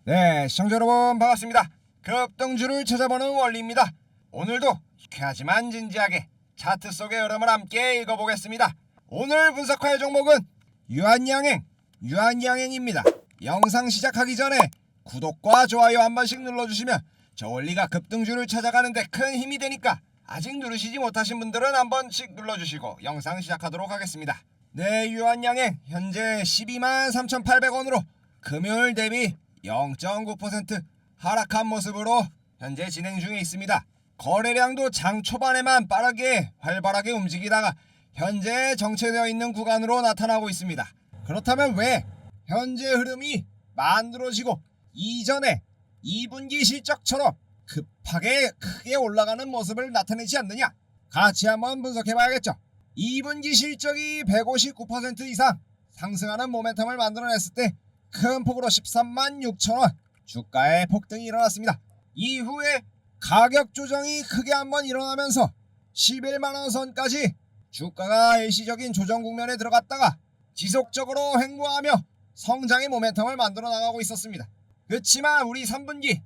네, 시청자 여러분 반갑습니다. 급등주를 찾아보는 원리입니다. 오늘도 유쾌하지만 진지하게 차트 속의 흐름을 함께 읽어보겠습니다. 오늘 분석할 종목은 유한양행입니다. 영상 시작하기 전에 구독과 좋아요 한 번씩 눌러주시면 저 원리가 급등주를 찾아가는데 큰 힘이 되니까 아직 누르시지 못하신 분들은 한 번씩 눌러주시고 영상 시작하도록 하겠습니다. 네, 유한양행 현재 123,800원으로 금요일 대비 0.9% 하락한 모습으로 현재 진행 중에 있습니다. 거래량도 장 초반에만 활발하게 움직이다가 현재 정체되어 있는 구간으로 나타나고 있습니다. 그렇다면 왜 현재 흐름이 만들어지고 이전에 2분기 실적처럼 크게 올라가는 모습을 나타내지 않느냐? 같이 한번 분석해봐야겠죠. 2분기 실적이 159% 이상 상승하는 모멘텀을 만들어냈을 때 큰 폭으로 13만 6천원 주가의 폭등이 일어났습니다. 이후에 가격 조정이 크게 한번 일어나면서 11만원 선까지 주가가 일시적인 조정 국면에 들어갔다가 지속적으로 횡보하며 성장의 모멘텀을 만들어 나가고 있었습니다. 그렇지만 우리 3분기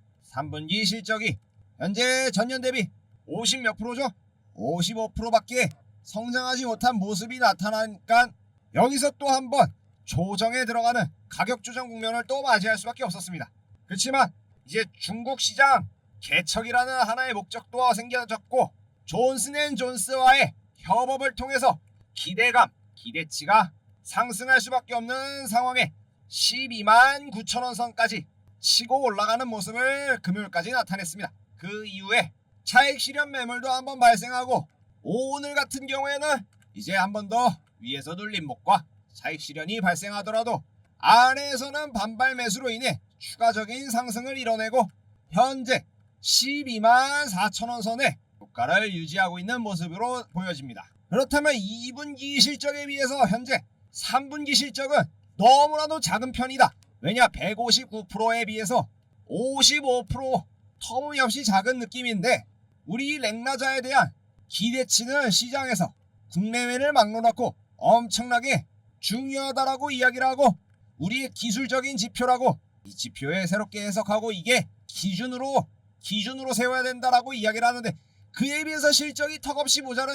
실적이 현재 전년 대비 50몇 프로죠? 55%밖에 성장하지 못한 모습이 나타나니까 여기서 또 한번 조정에 들어가는 가격 조정 국면을 또 맞이할 수밖에 없었습니다. 그렇지만 이제 중국 시장 개척이라는 하나의 목적도 생겨졌고 존슨앤존스와의 협업을 통해서 기대치가 상승할 수밖에 없는 상황에 12만 9천원 선까지 치고 올라가는 모습을 금요일까지 나타냈습니다. 그 이후에 차익 실현 매물도 한번 발생하고 오늘 같은 경우에는 이제 한 번 더 위에서 눌림목과 차익 실현이 발생하더라도 아래에서는 반발 매수로 인해 추가적인 상승을 이뤄내고 현재 12만 4천원 선에 주가를 유지하고 있는 모습으로 보여집니다. 그렇다면 2분기 실적에 비해서 현재 3분기 실적은 너무나도 작은 편이다. 왜냐 159%에 비해서 55% 터무니없이 작은 느낌인데 우리 렉나자에 대한 기대치는 시장에서 국내외를 막론하고 엄청나게 중요하다라고 이야기를 하고 우리의 기술적인 지표라고 이 지표에 새롭게 해석하고 이게 기준으로 세워야 된다라고 이야기를 하는데 그에 비해서 실적이 턱없이 모자른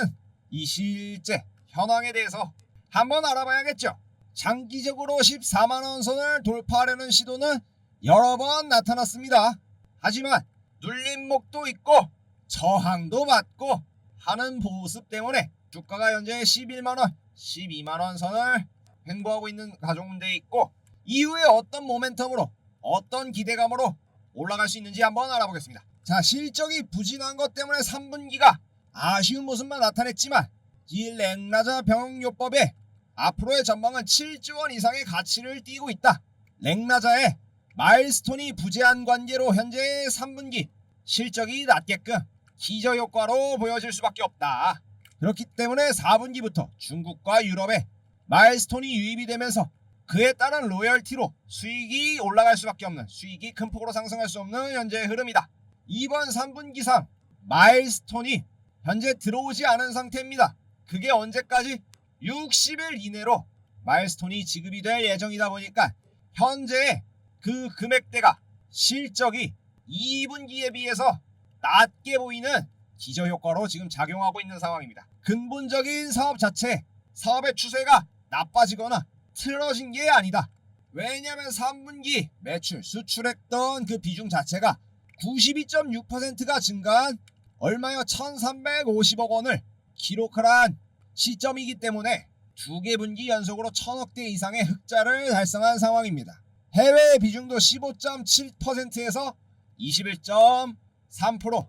이 실제 현황에 대해서 한번 알아봐야겠죠. 장기적으로 14만원 선을 돌파하려는 시도는 여러 번 나타났습니다. 하지만 눌림목도 있고 저항도 받고 하는 모습 때문에 주가가 현재 11만원, 12만원 선을 횡보하고 있는 가정문제에 있고 이후에 어떤 모멘텀으로 어떤 기대감으로 올라갈 수 있는지 한번 알아보겠습니다. 자, 실적이 부진한 것 때문에 3분기가 아쉬운 모습만 나타냈지만 이 렉나자 병용요법의 앞으로의 전망은 7조 원 이상의 가치를 띠고 있다. 렉나자의 마일스톤이 부재한 관계로 현재 3분기 실적이 낮게끔 기저효과로 보여질 수밖에 없다. 그렇기 때문에 4분기부터 중국과 유럽에 마일스톤이 유입이 되면서 그에 따른 로열티로 수익이 올라갈 수밖에 없는 수익이 큰 폭으로 상승할 수 없는 현재 흐름이다. 이번 3분기상 마일스톤이 현재 들어오지 않은 상태입니다. 그게 언제까지 60일 이내로 마일스톤이 지급이 될 예정이다 보니까 현재 그 금액대가 실적이 2분기에 비해서 낮게 보이는 기저효과로 지금 작용하고 있는 상황입니다. 근본적인 사업 자체, 사업의 추세가 나빠지거나 틀어진 게 아니다. 왜냐하면 3분기 매출, 수출했던 그 비중 자체가 92.6%가 증가한 얼마요? 1350억 원을 기록한 시점이기 때문에 두 개 분기 연속으로 1000억대 이상의 흑자를 달성한 상황입니다. 해외 비중도 15.7%에서 21.3%로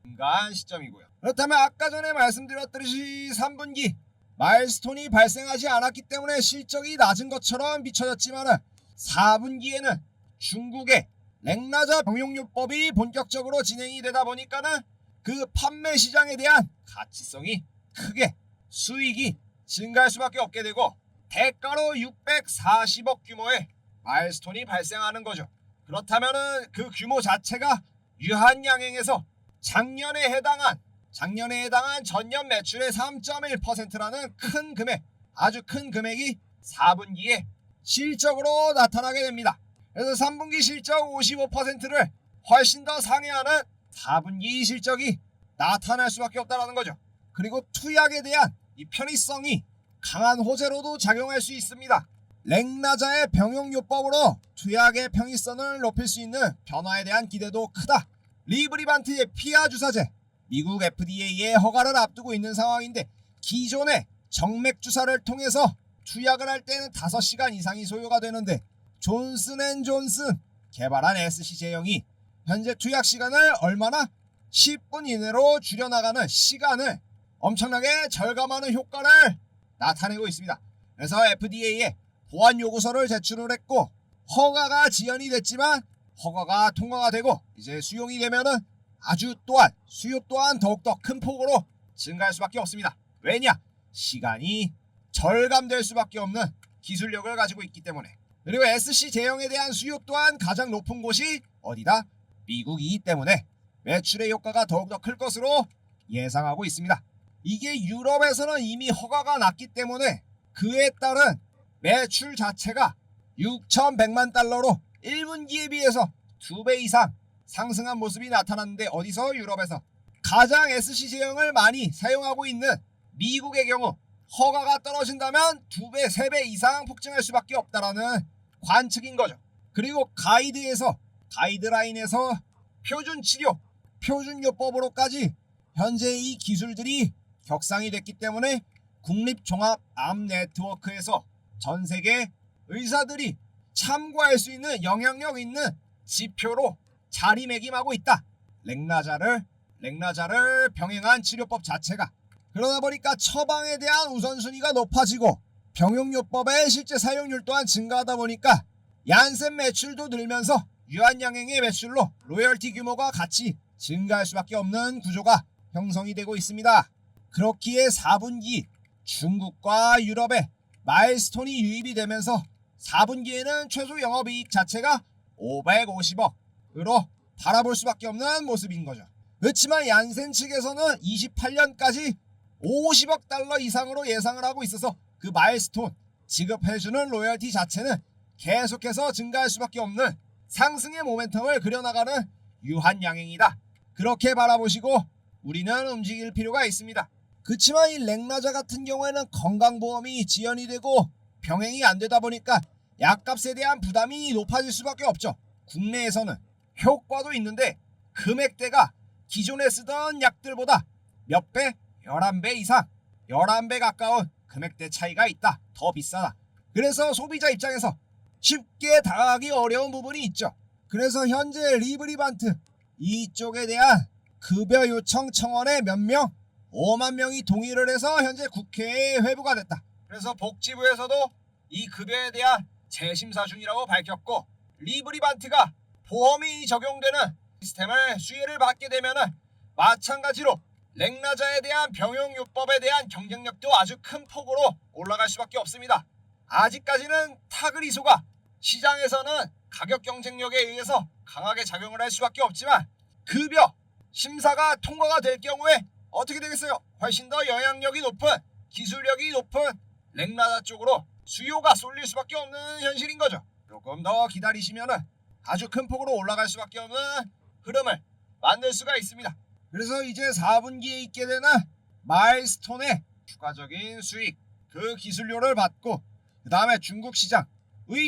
증가한 시점이고요. 그렇다면 아까 전에 말씀드렸듯이 3분기 마일스톤이 발생하지 않았기 때문에 실적이 낮은 것처럼 비춰졌지만 4분기에는 중국의 렉나자 병용요법이 본격적으로 진행이 되다 보니까는 그 판매 시장에 대한 가치성이 크게 수익이 증가할 수밖에 없게 되고 대가로 640억 규모의 마일스톤이 발생하는 거죠. 그렇다면은 그 규모 자체가 유한양행에서 작년에 해당한 전년 매출의 3.1%라는 아주 큰 금액이 4분기에 실적으로 나타나게 됩니다. 그래서 3분기 실적 55%를 훨씬 더 상회하는 4분기 실적이 나타날 수밖에 없다는 거죠. 그리고 투약에 대한 이 편의성이 강한 호재로도 작용할 수 있습니다. 렉나자의 병용요법으로 투약의 편의성을 높일 수 있는 변화에 대한 기대도 크다. 리브리반트의 피하 주사제, 미국 FDA의 허가를 앞두고 있는 상황인데 기존의 정맥 주사를 통해서 투약을 할 때는 5시간 이상이 소요가 되는데 존슨앤존슨 개발한 SC 제형이 현재 투약 시간을 얼마나 10분 이내로 줄여나가는 시간을 엄청나게 절감하는 효과를 나타내고 있습니다. 그래서 FDA에 보안 요구서를 제출을 했고 허가가 지연이 됐지만 허가가 통과가 되고 이제 수용이 되면은 아주 또한 수요 또한 더욱더 큰 폭으로 증가할 수밖에 없습니다. 왜냐? 시간이 절감될 수밖에 없는 기술력을 가지고 있기 때문에. 그리고 SC 제형에 대한 수요 또한 가장 높은 곳이 어디다? 미국이기 때문에 매출의 효과가 더욱더 클 것으로 예상하고 있습니다. 이게 유럽에서는 이미 허가가 났기 때문에 그에 따른 매출 자체가 6,100만 달러로 1분기에 비해서 2배 이상 상승한 모습이 나타났는데 어디서? 유럽에서. 가장 SC 제형을 많이 사용하고 있는 미국의 경우 허가가 떨어진다면 2배, 3배 이상 폭증할 수밖에 없다라는 관측인 거죠. 그리고 가이드라인에서 표준 치료, 표준 요법으로까지 현재 이 기술들이 격상이 됐기 때문에 국립종합암 네트워크에서 전 세계 의사들이 참고할 수 있는 영향력 있는 지표로 자리매김하고 있다. 렉나자를 병행한 치료법 자체가. 그러다 보니까 처방에 대한 우선순위가 높아지고 병용요법의 실제 사용률 또한 증가하다 보니까 얀센 매출도 늘면서 유한양행의 매출로 로열티 규모가 같이 증가할 수밖에 없는 구조가 형성이 되고 있습니다. 그렇기에 4분기 중국과 유럽에 마일스톤이 유입이 되면서 4분기에는 최소 영업이익 자체가 550억으로 바라볼 수밖에 없는 모습인 거죠. 그렇지만 얀센 측에서는 28년까지 50억 달러 이상으로 예상을 하고 있어서 그 마일스톤 지급해주는 로열티 자체는 계속해서 증가할 수밖에 없는 상승의 모멘텀을 그려나가는 유한양행이다. 그렇게 바라보시고 우리는 움직일 필요가 있습니다. 그렇지만 이 렉나자 같은 경우에는 건강보험이 지연이 되고 병행이 안 되다 보니까 약값에 대한 부담이 높아질 수밖에 없죠. 국내에서는 효과도 있는데 금액대가 기존에 쓰던 약들보다 몇 배? 11배 이상, 11배 가까운 금액대 차이가 있다. 더 비싸다. 그래서 소비자 입장에서 쉽게 다가가기 어려운 부분이 있죠. 그래서 현재 리브리반트 이쪽에 대한 급여 요청 청원에 몇 명? 5만 명이 동의를 해서 현재 국회에 회부가 됐다. 그래서 복지부에서도 이 급여에 대한 재심사 중이라고 밝혔고 리브리반트가 보험이 적용되는 시스템을 수혜를 받게 되면은 마찬가지로 렉나자에 대한 병용요법에 대한 경쟁력도 아주 큰 폭으로 올라갈 수밖에 없습니다. 아직까지는 타그리소가 시장에서는 가격 경쟁력에 의해서 강하게 작용을 할 수밖에 없지만 급여 심사가 통과가 될 경우에 어떻게 되겠어요? 훨씬 더 영향력이 높은 기술력이 높은 렉나자 쪽으로 수요가 쏠릴 수밖에 없는 현실인 거죠. 조금 더 기다리시면은 아주 큰 폭으로 올라갈 수밖에 없는 흐름을 만들 수가 있습니다. 그래서 이제 4분기에 있게 되는 마일스톤의 추가적인 수익, 그 기술료를 받고 그 다음에 중국 시장,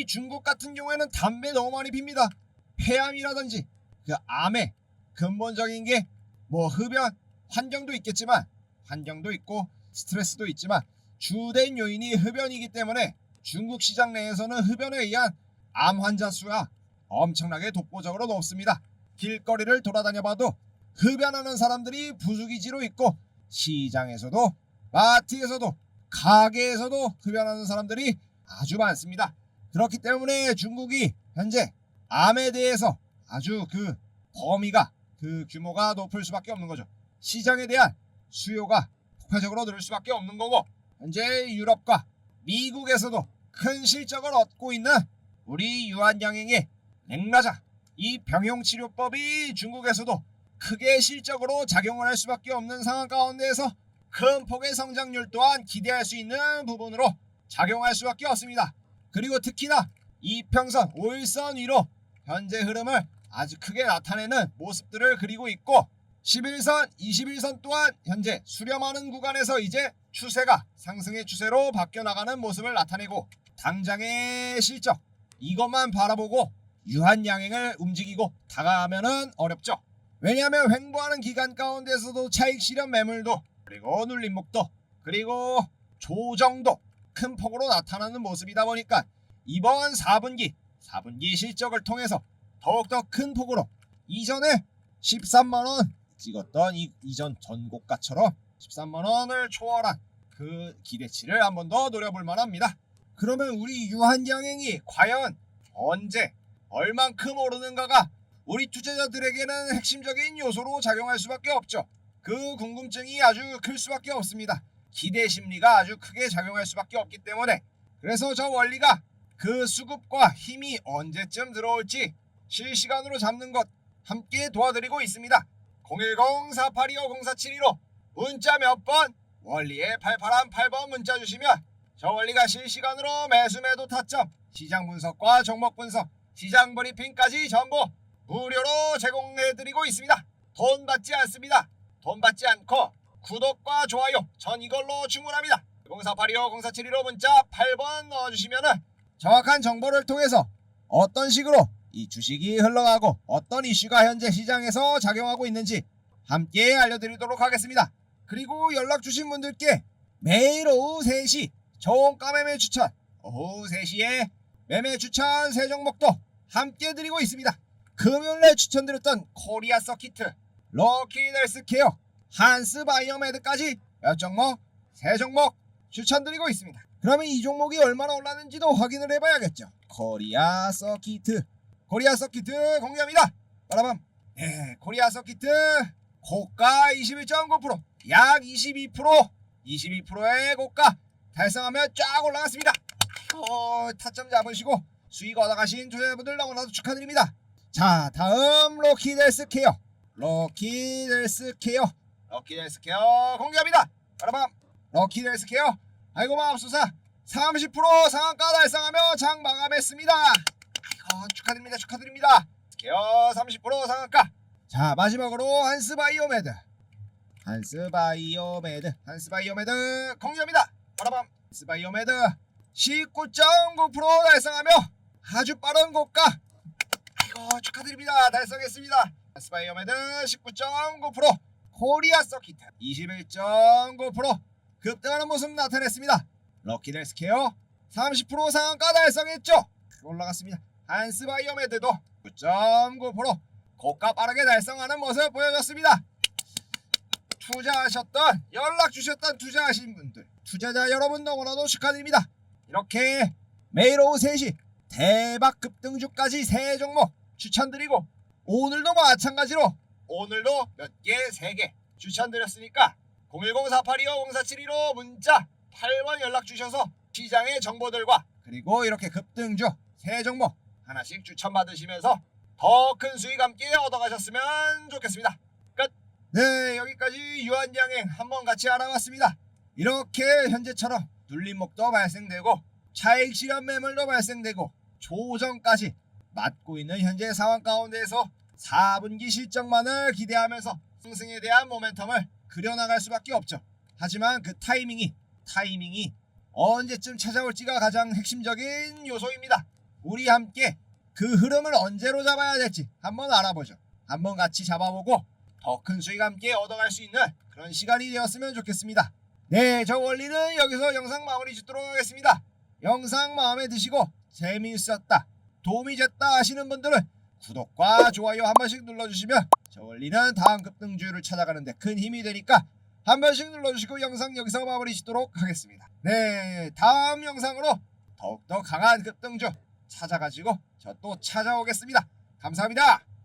중국 같은 경우에는 담배 너무 많이 핍니다. 폐암이라든지 그 암의 근본적인 게 뭐 흡연, 환경도 있겠지만 환경도 있고 스트레스도 있지만 주된 요인이 흡연이기 때문에 중국 시장 내에서는 흡연에 의한 암 환자 수가 엄청나게 독보적으로 높습니다. 길거리를 돌아다녀봐도 흡연하는 사람들이 부수기지로 있고 시장에서도 마트에서도 가게에서도 흡연하는 사람들이 아주 많습니다. 그렇기 때문에 중국이 현재 암에 대해서 아주 그 범위가 그 규모가 높을 수밖에 없는 거죠. 시장에 대한 수요가 폭발적으로 늘 수밖에 없는 거고 현재 유럽과 미국에서도 큰 실적을 얻고 있는 우리 유한양행의 렉나자 이 병용치료법이 중국에서도 크게 실적으로 작용을 할 수밖에 없는 상황 가운데에서 큰 폭의 성장률 또한 기대할 수 있는 부분으로 작용할 수밖에 없습니다. 그리고 특히나 이평선, 5일선 위로 현재 흐름을 아주 크게 나타내는 모습들을 그리고 있고 11선, 21선 또한 현재 수렴하는 구간에서 이제 추세가 상승의 추세로 바뀌어 나가는 모습을 나타내고 당장의 실적 이것만 바라보고 유한양행을 움직이고 다가가면은 어렵죠. 왜냐하면 횡보하는 기간 가운데서도 차익 실현 매물도 그리고 눌림목도 그리고 조정도 큰 폭으로 나타나는 모습이다 보니까 이번 4분기 실적을 통해서 더욱더 큰 폭으로 이전에 13만원 찍었던 이전 전고가처럼 13만원을 초월한 그 기대치를 한 번 더 노려볼 만합니다. 그러면 우리 유한양행이 과연 언제 얼만큼 오르는가가 우리 투자자들에게는 핵심적인 요소로 작용할 수밖에 없죠. 그 궁금증이 아주 클 수밖에 없습니다. 기대 심리가 아주 크게 작용할 수밖에 없기 때문에 그래서 저 원리가 그 수급과 힘이 언제쯤 들어올지 실시간으로 잡는 것 함께 도와드리고 있습니다. 010-4825-0472로 문자 몇 번 원리에 881-8번 문자 주시면 저 원리가 실시간으로 매수 매도 타점 시장 분석과 종목 분석 시장 브리핑까지 전부 무료로 제공해드리고 있습니다. 돈 받지 않습니다. 돈 받지 않고 구독과 좋아요 전 이걸로 충분합니다. 04825-0472로 문자 8번 넣어주시면 정확한 정보를 통해서 어떤 식으로 이 주식이 흘러가고 어떤 이슈가 현재 시장에서 작용하고 있는지 함께 알려드리도록 하겠습니다. 그리고 연락 주신 분들께 매일 오후 3시 저가 매매 추천 오후 3시에 매매 추천 3종목도 함께 드리고 있습니다. 금요일에 추천드렸던 코리아 서키트, 럭키헬스케어, 한스바이오메드까지 몇 종목, 3종목 추천드리고 있습니다. 그러면 이 종목이 얼마나 올랐는지도 확인을 해봐야겠죠. 코리아 서키트 공개합니다. 빠라밤. 네, 코리아 서키트 고가 21.9%, 약 22%의 고가 달성하며 쫙 올라갔습니다. 타점 잡으시고 수익 얻어가신 투자자분들 너무나도 축하드립니다. 자, 다음 럭키헬스케어 공개합니다. 빠라밤. 럭키헬스케어 아이고 마법소사 30% 상한가 달성하며 장 마감했습니다. 아이고 축하드립니다. 스케어 30% 상한가. 자, 마지막으로 한스바이오메드 공개합니다. 빠라밤. 한스바이오메드 19.9% 달성하며 아주 빠른 고가 아이고 축하드립니다. 달성했습니다. 한스바이오메드 19.9%, 코리아 서키트 21.9% 급등하는 모습 나타냈습니다. 럭키헬스케어 30% 상한가 달성했죠. 올라갔습니다. 한스바이오메드도 9.9% 고가 빠르게 달성하는 모습 보여줬습니다. 투자하셨던 연락 주셨던 투자하신 분들 투자자 여러분 너무나도 축하드립니다. 이렇게 매일 오후 3시 대박 급등주까지 3종목 추천드리고 오늘도 마찬가지로 오늘도 몇 개 3개 추천드렸으니까 010-4825-0472로 문자 8번 연락 주셔서 시장의 정보들과 그리고 이렇게 급등주 3종목 하나씩 추천받으시면서 더 큰 수익 함께 얻어가셨으면 좋겠습니다. 끝. 네, 여기까지 유한양행 한번 같이 알아봤습니다. 이렇게 현재처럼 눌림목도 발생되고 차익 실현 매물도 발생되고 조정까지 맞고 있는 현재 상황 가운데에서 4분기 실적만을 기대하면서 상승에 대한 모멘텀을 그려나갈 수밖에 없죠. 하지만 그 타이밍이 언제쯤 찾아올지가 가장 핵심적인 요소입니다. 우리 함께 그 흐름을 언제로 잡아야 될지 한번 알아보죠. 한번 같이 잡아보고 더 큰 수익 함께 얻어갈 수 있는 그런 시간이 되었으면 좋겠습니다. 네, 저 원리는 여기서 영상 마무리 짓도록 하겠습니다. 영상 마음에 드시고 재미있었다, 도움이 됐다 하시는 분들은 구독과 좋아요 한 번씩 눌러주시면 저 원리는 다음 급등주를 찾아가는데 큰 힘이 되니까 한 번씩 눌러주시고 영상 여기서 마무리 짓도록 하겠습니다. 네, 다음 영상으로 더욱더 강한 급등주 찾아가지고 저 또 찾아오겠습니다. 감사합니다.